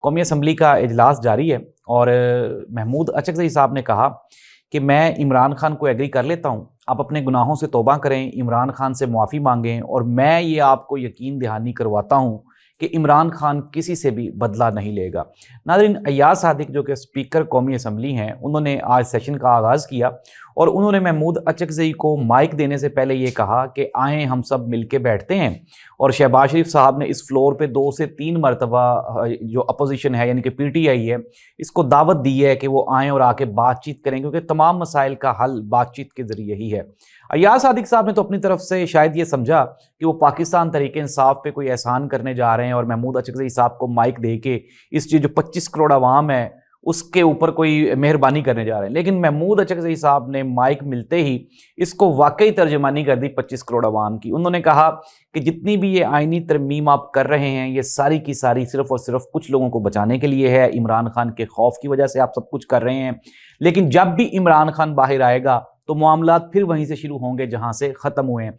قومی اسمبلی کا اجلاس جاری ہے اور محمود اچکزئی صاحب نے کہا کہ میں عمران خان کو ایگری کر لیتا ہوں، آپ اپنے گناہوں سے توبہ کریں، عمران خان سے معافی مانگیں، اور میں یہ آپ کو یقین دہانی کرواتا ہوں کہ عمران خان کسی سے بھی بدلہ نہیں لے گا۔ ناظرین، ایاز صادق جو کہ اسپیکر قومی اسمبلی ہیں، انہوں نے آج سیشن کا آغاز کیا اور انہوں نے محمود اچکزئی کو مائک دینے سے پہلے یہ کہا کہ آئیں ہم سب مل کے بیٹھتے ہیں، اور شہباز شریف صاحب نے اس فلور پہ 2 سے 3 مرتبہ جو اپوزیشن ہے یعنی کہ پی ٹی آئی ہے، اس کو دعوت دی ہے کہ وہ آئیں اور آ کے بات چیت کریں، کیونکہ تمام مسائل کا حل بات چیت کے ذریعے ہی ہے۔ ایاز صادق صاحب نے تو اپنی طرف سے شاید یہ سمجھا کہ وہ پاکستان تحریک انصاف پہ کوئی احسان کرنے جا رہے ہیں اور محمود اچکزئی صاحب کو مائک دے کے اس جو 25 کروڑ عوام ہے اس کے اوپر کوئی مہربانی کرنے جا رہے ہیں، لیکن محمود اچکزئی صاحب نے مائک ملتے ہی اس کو واقعی ترجمانی کر دی 25 کروڑ عوام کی۔ انہوں نے کہا کہ جتنی بھی یہ آئینی ترمیم آپ کر رہے ہیں، یہ ساری کی ساری صرف اور صرف کچھ لوگوں کو بچانے کے لیے ہے، عمران خان کے خوف کی وجہ سے آپ سب کچھ کر رہے ہیں، لیکن جب بھی عمران خان باہر آئے گا تو معاملات پھر وہیں سے شروع ہوں گے جہاں سے ختم ہوئے ہیں۔